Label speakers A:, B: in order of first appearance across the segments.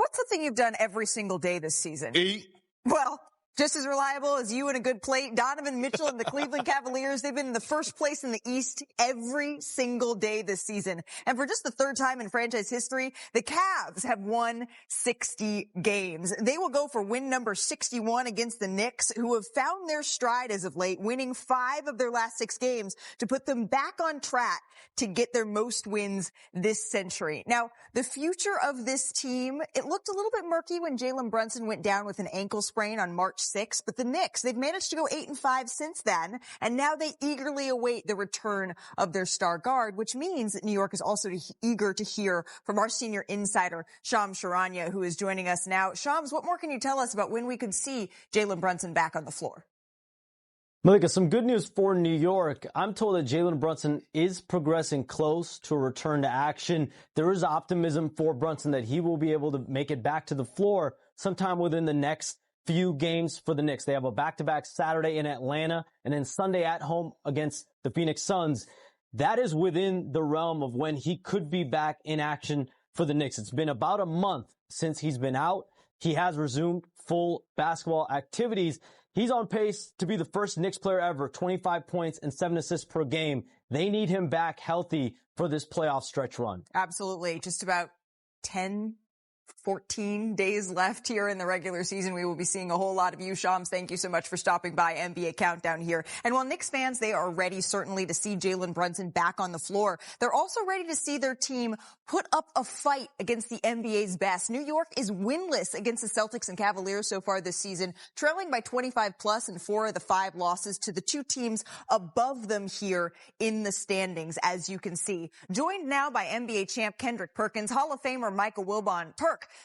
A: What's something you've done every single day this season?
B: Eat.
A: Well, just as reliable as you and a good plate. Donovan Mitchell and the Cleveland Cavaliers, they've been in the first place in the East every single day this season. And for just the third time in franchise history, the Cavs have won 60 games. They will go for win number 61 against the Knicks, who have found their stride as of late, winning 5 of their last 6 games to put them back on track to get their most wins this century. Now, the future of this team, it looked a little bit murky when Jalen Brunson went down with an ankle sprain on March 6th, but the Knicks, they've managed to go 8-5 since then, and now they eagerly await the return of their star guard, which means that New York is also eager to hear from our senior insider, Shams Charania, who is joining us now. Shams, what more can you tell us about when we could see Jalen Brunson back on the floor?
C: Malika, some good news for New York. I'm told that Jalen Brunson is progressing close to a return to action. There is optimism for Brunson that he will be able to make it back to the floor sometime within the next few games for the Knicks. They have a back-to-back Saturday in Atlanta and then Sunday at home against the Phoenix Suns. That is within the realm of when he could be back in action for the Knicks. It's been about a month since he's been out. He has resumed full basketball activities. He's on pace to be the first Knicks player ever, 25 points and 7 assists per game. They need him back healthy for this playoff stretch run.
A: Absolutely. Just about 14 days left here in the regular season. We will be seeing a whole lot of you. Shams, thank you so much for stopping by NBA Countdown here. And while Knicks fans, they are ready certainly to see Jalen Brunson back on the floor, they're also ready to see their team put up a fight against the NBA's best. New York is winless against the Celtics and Cavaliers so far this season, trailing by 25 plus in 4 of the 5 losses to the 2 teams above them here in the standings, as you can see. Joined now by NBA champ Kendrick Perkins, Hall of Famer Michael Wilbon.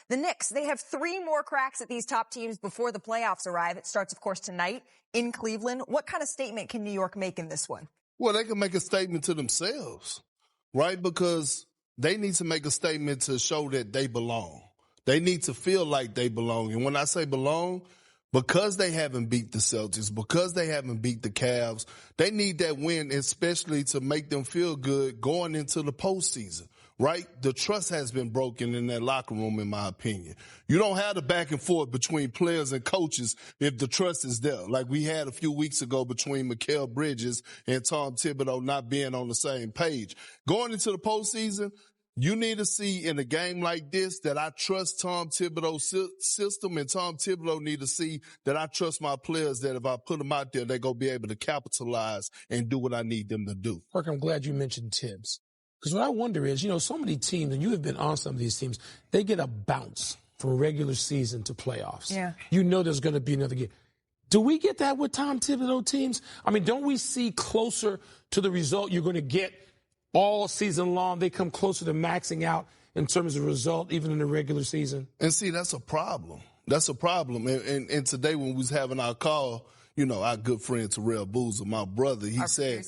A: The Knicks, they have 3 more cracks at these top teams before the playoffs arrive. It starts, of course, tonight in Cleveland. What kind of statement can New York make in this one?
B: Well, they can make a statement to themselves, right? Because they need to make a statement to show that they belong. They need to feel like they belong. And when I say belong, because they haven't beat the Celtics, because they haven't beat the Cavs, they need that win, especially to make them feel good going into the postseason. Right? The trust has been broken in that locker room, in my opinion. You don't have the back and forth between players and coaches if the trust is there. Like we had a few weeks ago between Mikal Bridges and Tom Thibodeau not being on the same page. Going into the postseason, you need to see in a game like this that I trust Tom Thibodeau's system, and Tom Thibodeau need to see that I trust my players, that if I put them out there, they're going to be able to capitalize and do what I need them to do.
D: Kirk, I'm glad you mentioned Tibbs. Because what I wonder is, so many teams, and you have been on some of these teams, they get a bounce from regular season to playoffs.
A: Yeah.
D: There's going to be another game. Do we get that with Tom Thibodeau teams? I mean, don't we see closer to the result you're going to get all season long? They come closer to maxing out in terms of result, even in the regular season.
B: And see, that's a problem. That's a problem. And today when we was having our call, our good friend Terrell Boozer, my brother, he said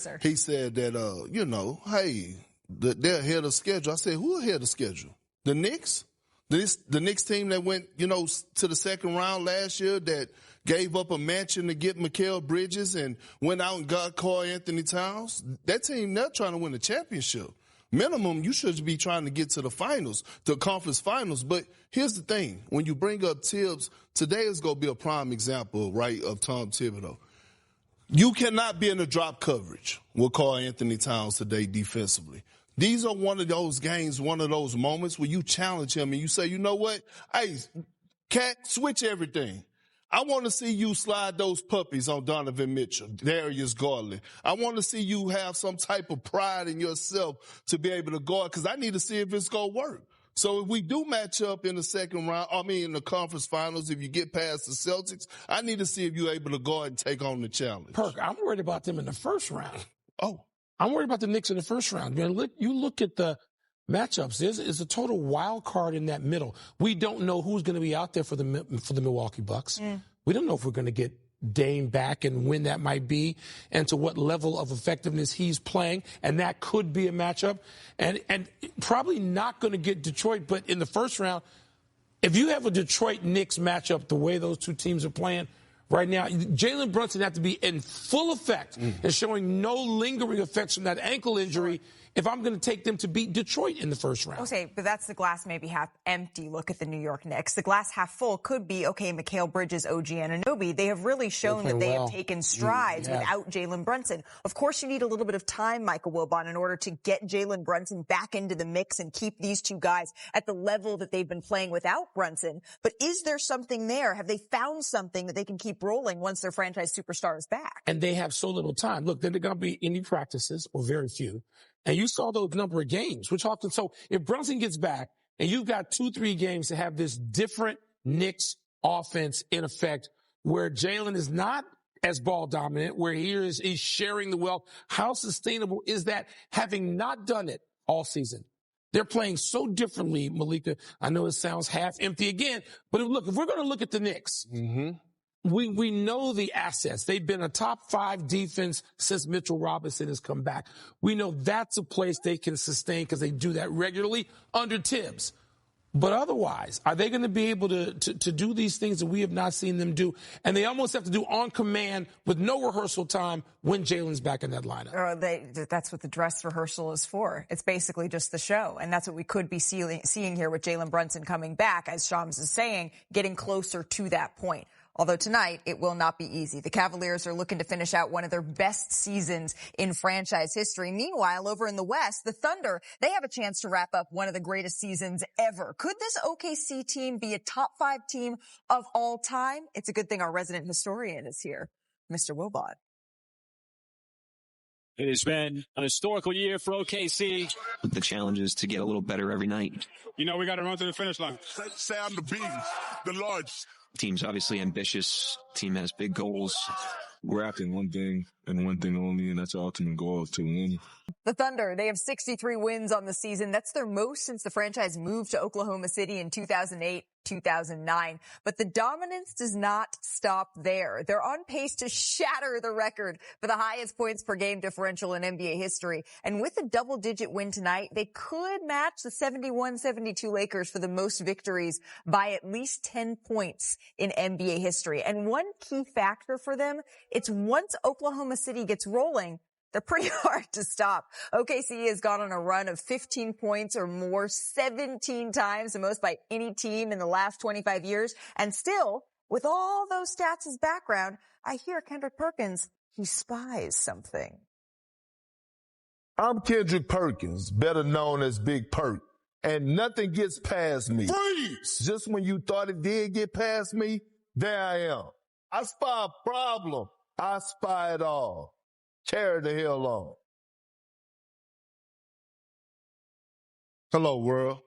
B: that, hey, they're ahead of schedule. I said, who ahead of schedule? The Knicks? The Knicks team that went, to the second round last year, that gave up a mansion to get Mikal Bridges and went out and got Karl Anthony Towns. That team, they're trying to win the championship. Minimum, you should be trying to get to the finals, the conference finals. But here's the thing. When you bring up Tibbs, today is going to be a prime example, right, of Tom Thibodeau. You cannot be in the drop coverage with Karl Anthony Towns today defensively. These are one of those games, one of those moments where you challenge him and you say, you know what? Hey, Cat, switch everything. I want to see you slide those puppies on Donovan Mitchell, Darius Garland. I want to see you have some type of pride in yourself to be able to guard, because I need to see if it's going to work. So if we do match up in the second round, in the conference finals, if you get past the Celtics, I need to see if you're able to go ahead and take on the challenge.
D: Perk, I'm worried about them in the first round.
B: Oh.
D: I'm worried about the Knicks in the first round. You look at the matchups. There's a total wild card in that middle. We don't know who's going to be out there for the Milwaukee Bucks. We don't know if we're going to get Dame back and when that might be and to what level of effectiveness he's playing. And that could be a matchup. And probably not going to get Detroit, but in the first round, if you have a Detroit Knicks matchup the way those two teams are playing right now, Jalen Brunson has to be in full effect and showing no lingering effects from that ankle injury if I'm going to take them to beat Detroit in the first round.
A: Okay, but that's the glass maybe half empty look at the New York Knicks. The glass half full could be, okay, Mikal Bridges, OG Anunoby. They have really shown that they have taken strides without Jalen Brunson. Of course, you need a little bit of time, Michael Wilbon, in order to get Jalen Brunson back into the mix and keep these two guys at the level that they've been playing without Brunson. But is there something there? Have they found something that they can keep rolling once their franchise superstar is back?
D: And they have so little time. Look, they're going to be any practices or very few. And you saw those number of games, which often, so if Brunson gets back and you've got 2-3 games to have this different Knicks offense in effect where Jalen is not as ball dominant, where he's sharing the wealth, how sustainable is that having not done it all season? They're playing so differently, Malika. I know it sounds half empty again, but look, if we're going to look at the Knicks, we know the assets. They've been a top 5 defense since Mitchell Robinson has come back. We know that's a place they can sustain because they do that regularly under Tibbs. But otherwise, are they going to be able to do these things that we have not seen them do? And they almost have to do on command with no rehearsal time when Jalen's back in that lineup.
A: That's what the dress rehearsal is for. It's basically just the show. And that's what we could be seeing here with Jalen Brunson coming back, as Shams is saying, getting closer to that point. Although tonight, it will not be easy. The Cavaliers are looking to finish out one of their best seasons in franchise history. Meanwhile, over in the West, the Thunder, they have a chance to wrap up one of the greatest seasons ever. Could this OKC team be a top 5 team of all time? It's a good thing our resident historian is here, Mr. Wilbon.
E: It has been an historical year for OKC. The challenge is to get a little better every night.
F: You know, we got to run to the finish line. Say I'm the beast, the largest.
E: Team's obviously ambitious. Team has big goals.
G: We're after one thing and one thing only, and that's our ultimate goal, to win.
A: The Thunder, they have 63 wins on the season. That's their most since the franchise moved to Oklahoma City in 2008-2009. But the dominance does not stop there. They're on pace to shatter the record for the highest points per game differential in NBA history. And with a double-digit win tonight, they could match the 71-72 Lakers for the most victories by at least 10 points in NBA history. And one key factor for them, it's once Oklahoma City gets rolling, they're pretty hard to stop. OKC has gone on a run of 15 points or more 17 times, the most by any team in the last 25 years. And still, with all those stats as background, I hear Kendrick Perkins, he spies something.
B: I'm Kendrick Perkins, better known as Big Perk, and nothing gets past me.
F: Freeze!
B: Just when you thought it did get past me, there I am. I spy a problem. I spy it all. Carry the hell on. Hello, world.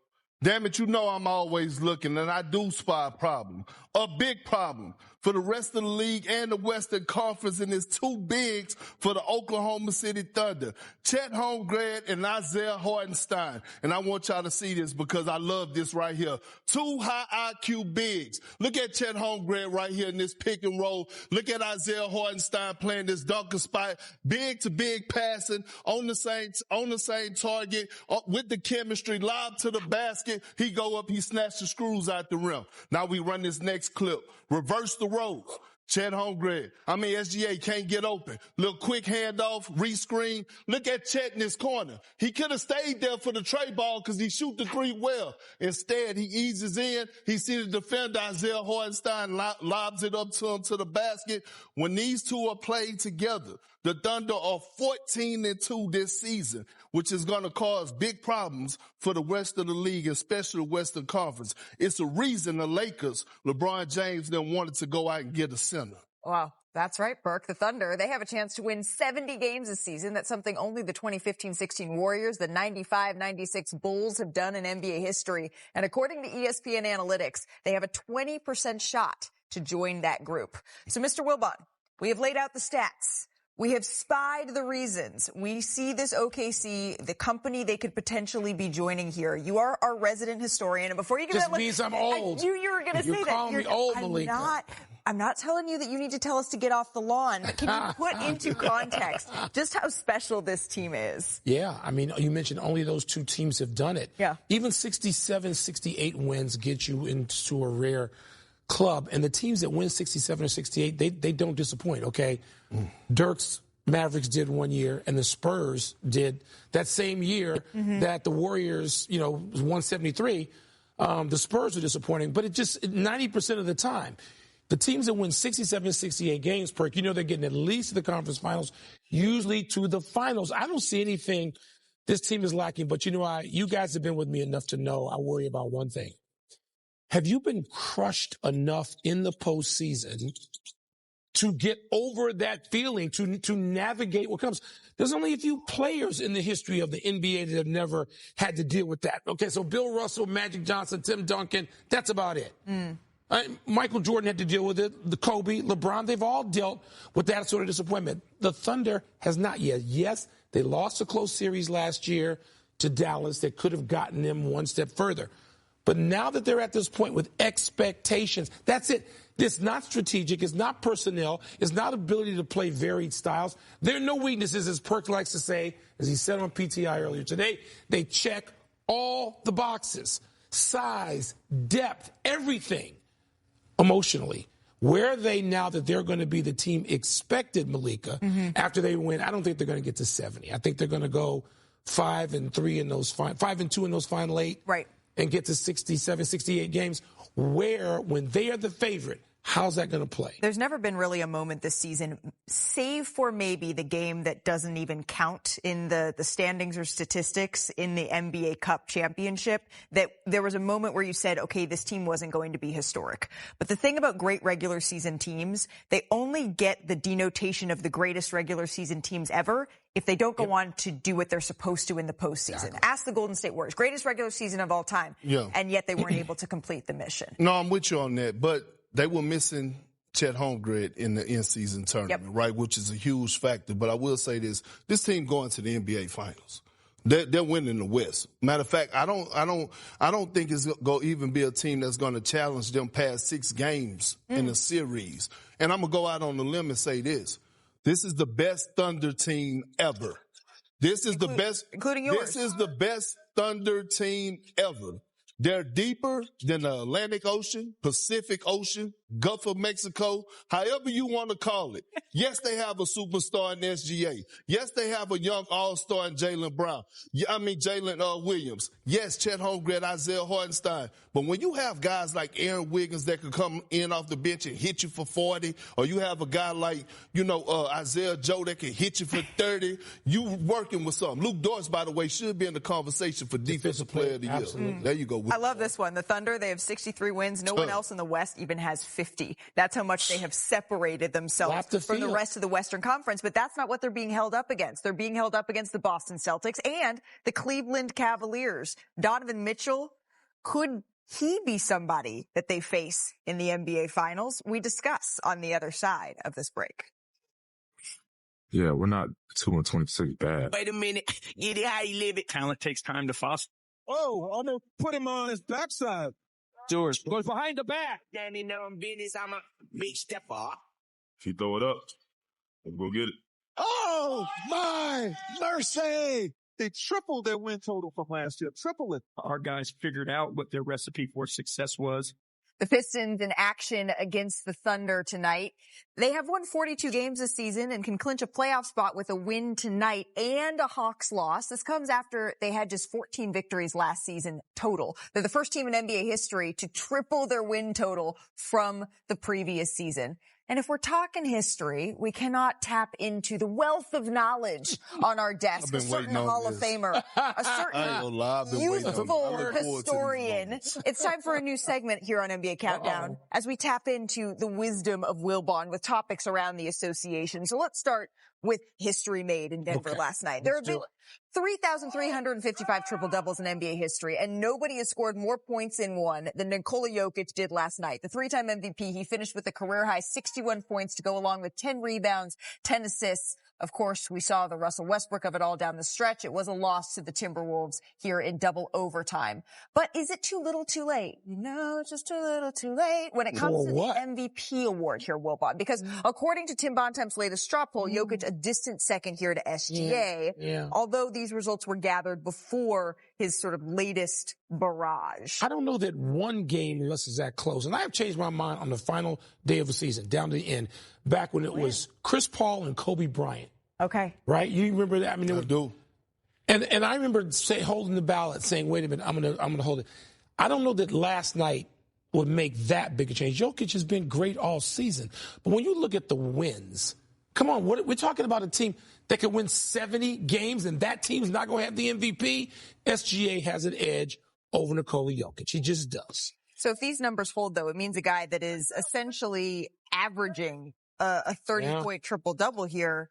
B: Damn it, you know I'm always looking, and I do spy a problem. A big problem for the rest of the league and the Western Conference, and it's 2 bigs for the Oklahoma City Thunder. Chet Holmgren and Isaiah Hartenstein. And I want y'all to see this because I love this right here. 2 high IQ bigs. Look at Chet Holmgren right here in this pick and roll. Look at Isaiah Hartenstein playing this dunker spot. Big to big passing on the same target with the chemistry. Lob to the basket. He go up, he snatch the screws out the rim. Now we run this next clip. Reverse the roles. Chet Holmgren. SGA can't get open. Little quick handoff, re-screen. Look at Chet in his corner. He could have stayed there for the tray ball because he shoot the 3 well. Instead, he eases in. He sees the defender, Isaiah Hartenstein, lobs it up to him to the basket. When these two are played together, the Thunder are 14-2 this season, which is going to cause big problems for the rest of the league, especially the Western Conference. It's a reason the Lakers, LeBron James, then wanted to go out and get a center.
A: Wow. That's right, Burke. The Thunder, they have a chance to win 70 games this season. That's something only the 2015-16 Warriors, the 95-96 Bulls have done in NBA history. And according to ESPN Analytics, they have a 20% shot to join that group. So, Mr. Wilbon, we have laid out the stats. We have spied the reasons. We see this OKC, the company they could potentially be joining here. You are our resident historian. And before you give
D: just
A: that,
D: means I'm old.
A: I knew you were going to say that.
D: You call me old, Malika.
A: I'm not telling you that you need to tell us to get off the lawn, but can you put into context just how special this team is?
D: Yeah. You mentioned only those 2 teams have done it.
A: Yeah.
D: Even 67, 68 wins get you into a rare club. And the teams that win 67 or 68, they don't disappoint, okay? Dirk's Mavericks did one year and the Spurs did that same year that the Warriors, was 173. The Spurs were disappointing, but it just 90% of the time, the teams that win 67, 68 games, Perk, they're getting at least to the conference finals, usually to the finals. I don't see anything this team is lacking, but you guys have been with me enough to know I worry about one thing. Have you been crushed enough in the postseason to get over that feeling, to navigate what comes? There's only a few players in the history of the NBA that have never had to deal with that. Okay, so Bill Russell, Magic Johnson, Tim Duncan, that's about it. Michael Jordan had to deal with it. The Kobe, LeBron, they've all dealt with that sort of disappointment. The Thunder has not yet. Yes, they lost a close series last year to Dallas that could have gotten them one step further. But now that they're at this point with expectations, that's it. It's not strategic. It's not personnel. It's not ability to play varied styles. There are no weaknesses, as Perk likes to say, as he said on PTI earlier today. They check all the boxes. Size, depth, everything. Emotionally, where are they now that they're going to be the team expected, Malika, after they win? I don't think they're going to get to 70. I think they're going to go 5-2 in those final 8,
A: right,
D: and get to 67, 68 games. Where, when they are the favorite, how's that going to play?
A: There's never been really a moment this season, save for maybe the game that doesn't even count in the standings or statistics in the NBA Cup championship, that there was a moment where you said, okay, this team wasn't going to be historic. But the thing about great regular season teams, they only get the denotation of the greatest regular season teams ever if they don't go on to do what they're supposed to in the postseason. Exactly. Ask the Golden State Warriors, greatest regular season of all time, and yet they weren't able to complete the mission.
B: No, I'm with you on that, but they were missing Chet Holmgren in the in-season tournament, right, which is a huge factor. But I will say this team going to the NBA Finals. They're winning the West. Matter of fact, I don't think it's going to even be a team that's going to challenge them past 6 games in a series. And I'm going to go out on the limb and say this. This is the best Thunder team ever. This is the best,
A: including yours.
B: This is the best Thunder team ever. They're deeper than the Atlantic Ocean, Pacific Ocean, Gulf of Mexico, however you want to call it. Yes, they have a superstar in SGA. Yes, they have a young all-star in Jalen Williams. Yes, Chet Holmgren, Isaiah Hartenstein. But when you have guys like Aaron Wiggins that can come in off the bench and hit you for 40, or you have a guy like, Isaiah Joe that can hit you for 30, you working with something. Luke Dort, by the way, should be in the conversation for Defensive Player of the Year.
D: Absolutely.
B: There you go.
A: I love this one. The Thunder, they have 63 wins. No one else in the West even has 50. That's how much they have separated themselves from the rest of the Western Conference. But that's not what they're being held up against. They're being held up against the Boston Celtics and the Cleveland Cavaliers. Donovan Mitchell, could he be somebody that they face in the NBA Finals? We discuss on the other side of this break.
G: Yeah, we're not 2-26 bad.
H: Wait a minute. Get it how you live it.
E: Talent takes time to foster.
I: Oh, I'm going to put him on his backside.
H: George
I: goes behind the back.
H: Danny, know I'm business. I'm a big stepper.
G: If you throw it up, let's go get it.
I: Oh, my mercy. They tripled their win total from last year. Triple it.
E: Our guys figured out what their recipe for success was.
A: The Pistons in action against the Thunder tonight. They have won 42 games this season and can clinch a playoff spot with a win tonight and a Hawks loss. This comes after they had just 14 victories last season total. They're the first team in NBA history to triple their win total from the previous season. And if we're talking history, we cannot tap into the wealth of knowledge on our desk. A certain Hall of Famer, a certain youthful historian. It's time for a new segment here on NBA Countdown as we tap into the wisdom of Wilbon with topics around the association. So let's start with history made in Denver last night. There have been 3,355 triple-doubles in NBA history, and nobody has scored more points in one than Nikola Jokic did last night. The 3-time MVP, he finished with a career-high 61 points to go along with 10 rebounds, 10 assists. Of course, we saw the Russell Westbrook of it all down the stretch. It was a loss to the Timberwolves here in double overtime. But is it too little too late? No, it's just too little too late when it comes to the MVP award here, Wilbon. Because according to Tim Bontemps' latest straw poll, Jokic a distant second here to SGA, although these results were gathered before his sort of latest barrage.
D: I don't know that one game unless it's that close. And I have changed my mind on the final day of the season, down to the end, back when it was Chris Paul and Kobe Bryant.
A: Okay.
D: Right? You remember that? I mean,
B: I do.
D: And I remember holding the ballot, saying, "Wait a minute, I'm gonna hold it." I don't know that last night would make that big a change. Jokic has been great all season, but when you look at the wins, come on, we're talking about a team that could win 70 games, and that team's not going to have the MVP. SGA has an edge over Nikola Jokic. He just does.
A: So if these numbers hold, though, it means a guy that is essentially averaging a 30-point triple-double here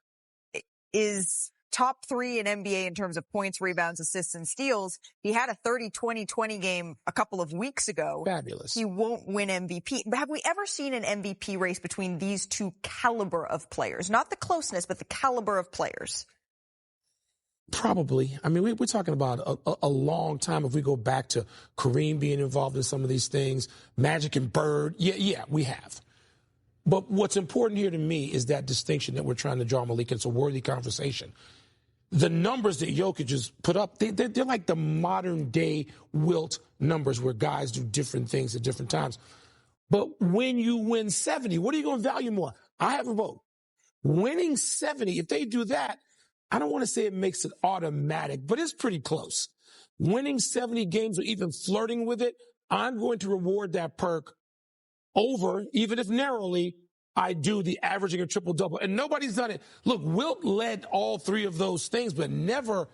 A: is top 3 in NBA in terms of points, rebounds, assists, and steals. He had a 30-20-20 game a couple of weeks ago.
D: Fabulous.
A: He won't win MVP. But have we ever seen an MVP race between these two caliber of players? Not the closeness, but the caliber of players.
D: Probably. I mean, we're talking about a long time. If we go back to Kareem being involved in some of these things, Magic and Bird. Yeah, we have. But what's important here to me is that distinction that we're trying to draw, Malik. It's a worthy conversation. The numbers that Jokic has put up, they're like the modern day Wilt numbers where guys do different things at different times. But when you win 70, what are you going to value more? I have a vote. Winning 70, if they do that, I don't want to say it makes it automatic, but it's pretty close. Winning 70 games or even flirting with it, I'm going to reward that perk over, even if narrowly, I do the averaging a triple-double. And nobody's done it. Look, Wilt led all 3 of those things, but never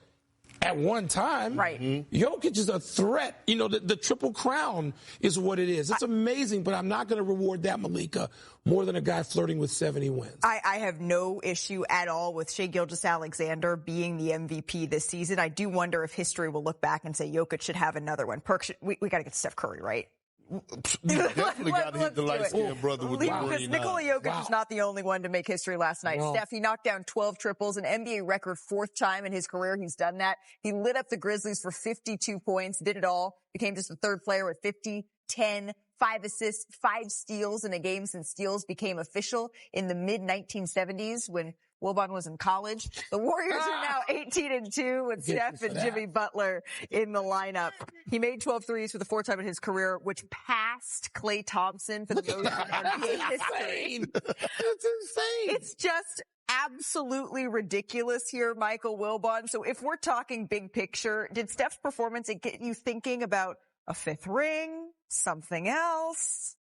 D: at one time.
A: Right.
D: Jokic is a threat. You know, the triple crown is what it is. It's amazing, but I'm not going to reward that, Malika, more than a guy flirting with 70 wins.
A: I have no issue at all with Shai Gilgeous-Alexander being the MVP this season. I do wonder if history will look back and say Jokic should have another one. We got to get Steph Curry, right?
B: You definitely got to hit the light-skinned brother with the green.
A: Nikola Jokic is not the only one to make history last night. Steph, he knocked down 12 triples, an NBA record 4th time in his career he's done that. He lit up the Grizzlies for 52 points, did it all, became just the 3rd player with 50, 10, 5 assists, 5 steals in a game since steals became official in the mid-1970s when Wilbon was in college. The Warriors are now 18-2 with Steph and Jimmy Butler in the lineup. He made 12 threes for the 4th time in his career, which passed Klay Thompson for the most in NBA history.
D: That's insane.
A: It's just absolutely ridiculous here, Michael Wilbon. So if we're talking big picture, did Steph's performance get you thinking about a 5th ring, something else?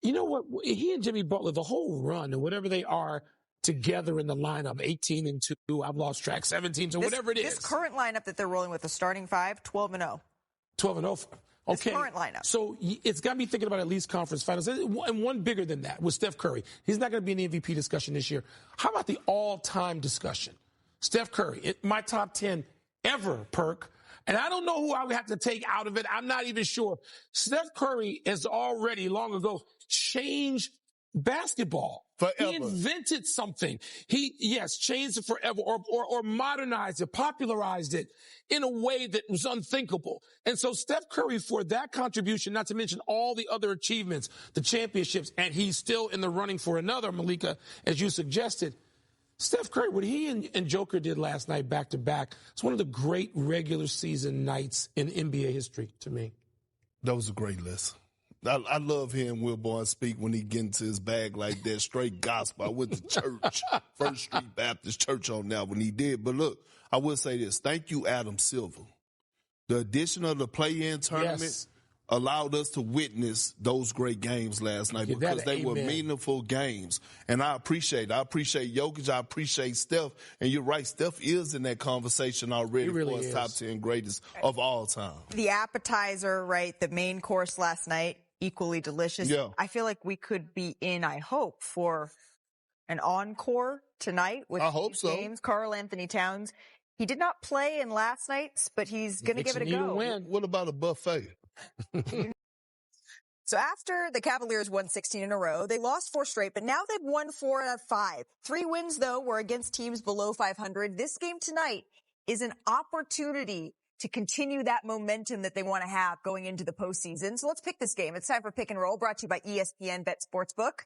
D: You know what? He and Jimmy Butler, the whole run and whatever they are together in the lineup, 18-2, I've lost track, 17-2, whatever it is.
A: This current lineup that they're rolling with, the starting 5, 12-0.
D: 12-0. Okay.
A: This current lineup.
D: So it's got me thinking about at least conference finals. And one bigger than that with Steph Curry. He's not going to be in the MVP discussion this year. How about the all-time discussion? Steph Curry, my top 10 ever, perk. And I don't know who I would have to take out of it. I'm not even sure. Steph Curry has already long ago changed basketball.
B: Forever.
D: He invented something. He changed it forever or modernized it, popularized it in a way that was unthinkable. And so Steph Curry, for that contribution, not to mention all the other achievements, the championships, and he's still in the running for another, Malika, as you suggested. Steph Curry, what he and Joker did last night back to back, it's one of the great regular season nights in NBA history to me.
B: That was a great lesson. I love hearing Wilbon speak when he get into his bag like that, straight gospel. I went to church, First Street Baptist Church on that when he did. But look, I will say this. Thank you, Adam Silver. The addition of the play-in tournament allowed us to witness those great games last night because they were meaningful games. And I appreciate it. I appreciate Jokic. I appreciate Steph. And you're right, Steph is in that conversation already for his top 10 greatest of all time.
A: The appetizer, right, the main course last night, equally delicious.
B: Yeah.
A: I feel like we could be in, I hope, for an encore tonight with games. Karl Anthony Towns. He did not play in last night's, but he's going to give it a go.
B: What about a buffet?
A: So after the Cavaliers won 16 in a row, they lost 4 straight, but now they've won 4 out of 5. 3 wins, though, were against teams below 500. This game tonight is an opportunity to continue that momentum that they want to have going into the postseason. So let's pick this game. It's time for Pick and Roll, brought to you by ESPN Bet Sportsbook.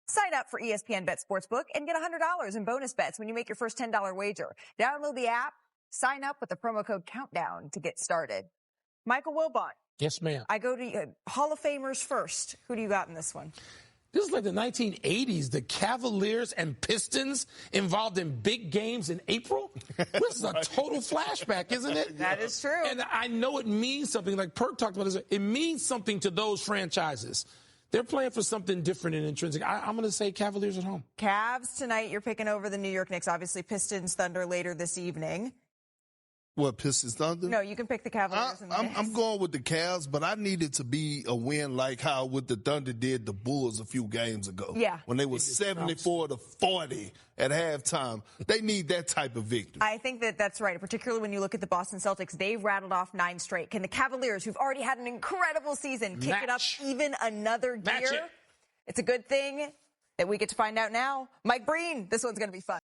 A: Sign up for ESPN Bet Sportsbook and get $100 in bonus bets when you make your first $10 wager. Download the app, sign up with the promo code COUNTDOWN to get started. Michael Wilbon.
D: Yes, ma'am.
A: I go to Hall of Famers first. Who do you got in this one?
D: This is like the 1980s, the Cavaliers and Pistons involved in big games in April. This is a total flashback, isn't it?
A: That is true.
D: And I know it means something, like Perk talked about this. It means something to those franchises. They're playing for something different and intrinsic. I'm going to say Cavaliers at home.
A: Cavs tonight, you're picking over the New York Knicks. Obviously, Pistons, Thunder later this evening.
B: What, Pistons, Thunder?
A: No, you can pick the Cavaliers and the Knicks.
B: I'm going with the Cavs, but I need it to be a win like how what the Thunder did the Bulls a few games ago.
A: Yeah.
B: When they were 74-40 at halftime. They need that type of victory.
A: I think that's right, particularly when you look at the Boston Celtics. They've rattled off 9 straight. Can the Cavaliers, who've already had an incredible season, kick it up even another gear? It's a good thing that we get to find out now. Mike Breen, this one's going to be fun.